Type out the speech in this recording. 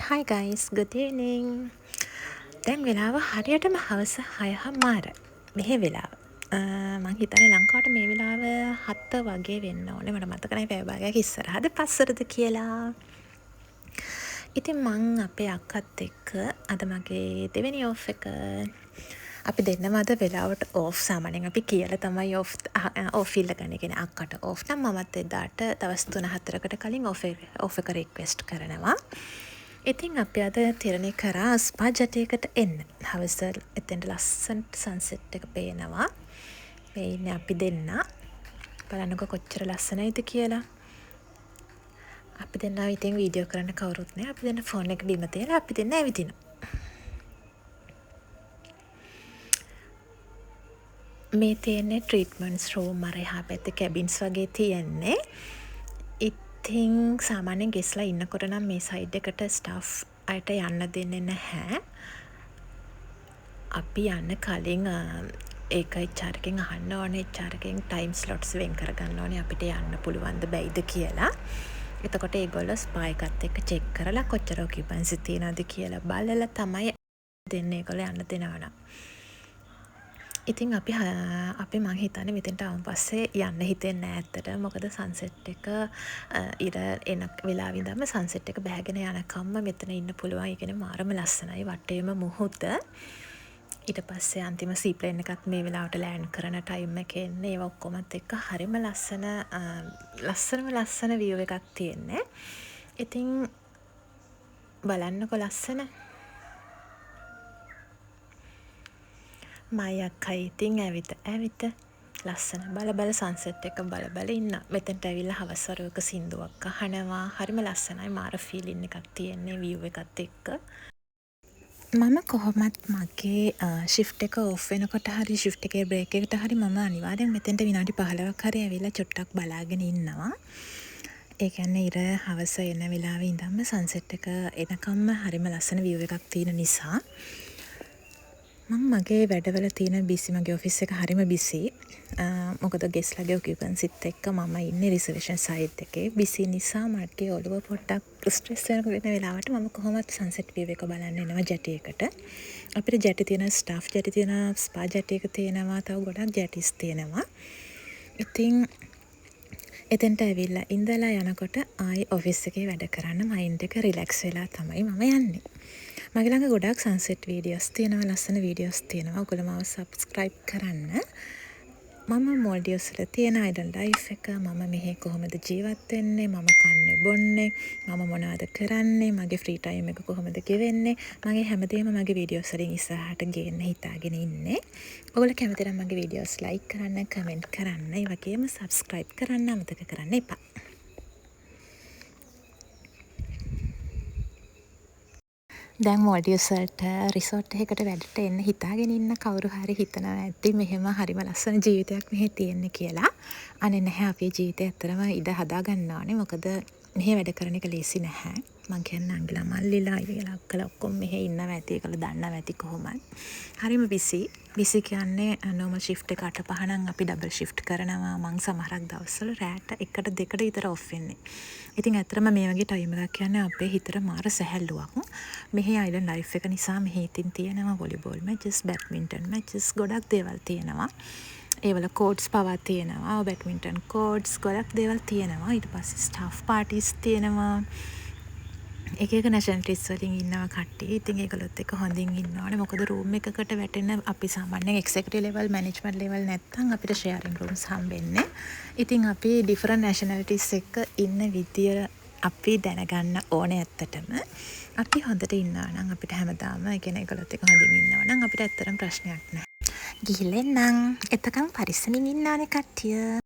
Hi guys, good evening. දැන් වෙලාව හරියටම හවස 6:00 මෙහෙ වෙලාව. මං හිතන්නේ ලංකාවට මේ වෙලාව 7 වගේ වෙන්න ඕනේ. මට මතක නැහැ පැය භාගයක් ඉස්සරහද පස්සරද කියලා. ඉතින් මං අපේ අක්කත් එක්ක අද මගේ දෙවෙනි ඕෆ් එක අපි දෙන්නම අද වෙලාවට ඕෆ් සාමාන්‍යයෙන් අපි කියලා තමයි ඕෆ් ඉල්ලගන්නේ. කියන්නේ අක්කට ඕෆ් නම් මමත් එදාට දවස් 3-4කට කලින් ඕෆ් එක රික්වෙස්ට් කරනවා. ඉතින් අපි අද තිරණය කරා ස්පා ජටයකට එන්න. හවස එතෙන්ට ලස්සනට සන්සෙට් එක පේනවා. මේ ඉන්නේ අපි දෙන්න. බලන්නකො කොච්චර ලස්සනයිද කියලා. අපි දෙන්න ඉතින් වීඩියෝ කරන්න කවුරුත් නැහැ. අපි දෙන්න ෆෝන් එක බිම තියලා අපි දෙන්න ඇවිදිනවා. මේ තියෙන්නේ ට්‍රීට්මන්ට්ස් රූම් අර එහා පැත්තේ කැබින්ස් වගේ තියෙන්නේ. ඉතින් සාමාන්‍යයෙන් ගෙස්ලා ඉන්නකොට නම් මේ සයිඩ් එකට ස්ටාෆ් අයට යන්න දෙන්නේ නැහැ. අපි යන්න කලින් ඒක HR එකෙන් අහන්න ඕනේ. HR එකෙන් ටයිම් ස්ලොට්ස් වෙන් කරගන්න ඕනේ අපිට යන්න පුළුවන්ද බැයිද කියලා. එතකොට ඒගොල්ලෝ ස්පා එකත් එක්ක චෙක් කරලා කොච්චර ඔකියුපන්සි තියෙනවද කියලා බලලා තමයි දෙන්නේ ඒගොල්ලෝ යන්න දෙනවනම්. ඉතින් අපි මං හිතන්නේ මෙතෙන්ට ආවන් පස්සේ යන්න හිතෙන්නේ නැහැ ඇත්තට. මොකද සන්සෙට් එක ඉර එන වෙලාව ඉඳන්ම සන්සෙට් එක බැහැගෙන යනකම්ම මෙතන ඉන්න පුළුවන්. ඒ කියන්නේ මාරම ලස්සනයි වටේම මුහුද. ඊට පස්සේ අන්තිම සීප්ලේන් එකත් මේ වෙලාවට ලෑන්ඩ් කරන ටයිම් එකේ එන්නේ. ඒවා ඔක්කොමත් එක්ක හරිම ලස්සන view එකක් තියෙන්නේ. ඉතින් බලන්නකො ලස්සන. මයි අක්කයි ඉතින් ඇවිත ලස්සන බල සන්සෙට් එක බල ඉන්න. මෙතෙන්ට ඇවිල්ලා හවස් වරුවක සින්දුවක් අහනවා. හරිම ලස්සනයි. මාර ෆීලින් එකක් තියෙන්නේ view එකත් එක්ක. මම කොහොමත් මගේ ශිෆ්ට් එක ඔෆ් වෙනකොට හරි ශිෆ්ට් එකේ බ්‍රේක් එකට හරි මම අනිවාර්යෙන් මෙතෙන්ට විනාඩි 15ක් හරි ඇවිල්ලා චුට්ටක් බලාගෙන ඉන්නවා. ඒ කියන්නේ ඉර හවස එන වෙලාවේ ඉඳන්ම සන්සෙට් එක එනකම්ම හරිම ලස්සන view එකක් තියෙන නිසා මම මගේ වැඩවල තියෙන බිසි මගේ ඔෆිස් එක හරිම බිසි. මොකද ගෙස්ලාගේ ඔකියුපන්සිත් එක්ක මම ඉන්නේ රිසර්වේෂන් සයිට් එකේ. බිසි නිසා මගේ ඔළුව පොඩ්ඩක් ස්ට්‍රෙස් වෙන වෙලාවට මම කොහොමත් සන්සෙට් view එක බලන්න එනවා ජැටියකට. අපිට ජැටි තියෙන ස්ටාෆ් ජැටි තියෙන ස්පා ජැටියක තියෙනවා. තව ගොඩක් ජැටිස් තියෙනවා. ඉතින් එතෙන්ට ඇවිල්ලා ඉඳලා යනකොට ආයි ඔෆිස් එකේ වැඩ කරන්න මයින්ඩ් එක රිලැක්ස් වෙලා තමයි මම යන්නේ. මගේ ළඟ ගොඩක් සන්සෙට් වීඩියෝස් තියෙනවා, ලස්සන වීඩියෝස් තියෙනවා. ඔයගොල්ලෝ මාව සබ්ස්ක්‍රයිබ් කරන්න. මම මොල්ඩියෝස් වල තියෙන අයිඩල් ලයිෆ් එක, මම මෙහි කොහොමද ජීවත් වෙන්නේ, මම කන්නේ බොන්නේ, මම මොනවද කරන්නේ, මගේ ෆ්‍රී ටයිම් එක කොහොමද ගෙවෙන්නේ, මගේ හැමදේම මගේ වීඩියෝස් වලින් ඉස්සරහට ගේන්න හිතාගෙන ඉන්නේ. ඔයගොල්ලෝ කැමති නම් මගේ වීඩියෝස් ලයික් කරන්න, කමෙන්ට් කරන්න, ඒ වගේම සබ්ස්ක්‍රයිබ් කරන්න අමතක කරන්න එපා. දැන් මොල්ඩියස් වලට රිසෝට් එකකට වැඩට එන්න හිතාගෙන ඉන්න කවුරු හරි හිතනවා ඇති මෙහෙම හරිම ලස්සන ජීවිතයක් මෙහෙ තියෙන්නේ කියලා. අනේ නැහැ, අපේ ජීවිතය ඇත්තටම ඉඩ හදා ගන්න ඕනේ. මොකද මෙහෙ වැඩ කරන එක ලේසි නැහැ. මං කියන්නේ අංගලා මල්ලිලා අයියලා අක්කලා ඔක්කොම මෙහෙ ඉන්නවා ඇති. ඒකලා දන්නවා ඇති කොහොමද. හරිම බිසි. බිසි කියන්නේ නෝමල් ෂිෆ්ට් එක 8-5 නම් අපි ඩබල් ෂිෆ්ට් කරනවා. මං සමහරක් දවස්වල රැට 1-2ට විතර ඔෆ් වෙන්නේ. ඉතින් ඇත්තටම මේ වගේ ටයිම් එකක් කියන්නේ අපේ හිතට මාර සැහැල්ලුවක්. මෙහි අයිලන්ඩ් ලයිෆ් එක නිසා මෙහි ඉතින් තියෙනවා වොලිබෝල් මැචස්, බැඩ්මින්ටන් මැචස්, ගොඩක් දේවල් තියෙනවා. ඒවල කෝඩ්ස් පවා තියෙනවා. බැඩ්මින්ටන් කෝඩ්ස් ගොඩක් දේවල් තියෙනවා. ඊට පස්සේ ස්ටාෆ් පාටිස් තියෙනවා. එක නැෂනලිටිස් වලින් ඉන්නවා කට්ටිය. ඉතින් ඒගොල්ලොත් එක්ක හොඳින් ඉන්න ඕනේ. මොකද රූම් එකකට වැටෙන අපි සාමාන්‍යයෙන් එක්සිකියුටිව් ලෙවල්, මැනේජ්මන්ට් ලෙවල් නැත්තම් අපිට ෂෙයාරින් රූම්ස් හම්බෙන්නේ. ඉතින් අපි ඩිෆරන්ට් නැෂනලිටිස් එක්ක ඉන්න විදිය අපි දැනගන්න ඕනේ ඇත්තටම. අපි හොඳට ඉන්නවා නම් අපිට හැමදාම ඒ කියන්නේ ඒගොල්ලොත් එක්ක හොඳින් ඉන්නවා නම් අපිට ඇත්තටම ප්‍රශ්නයක් නැහැ. ගිහින් එන්නම්. එතකන් පරිස්සමින් ඉන්න ඕනේ කට්ටිය.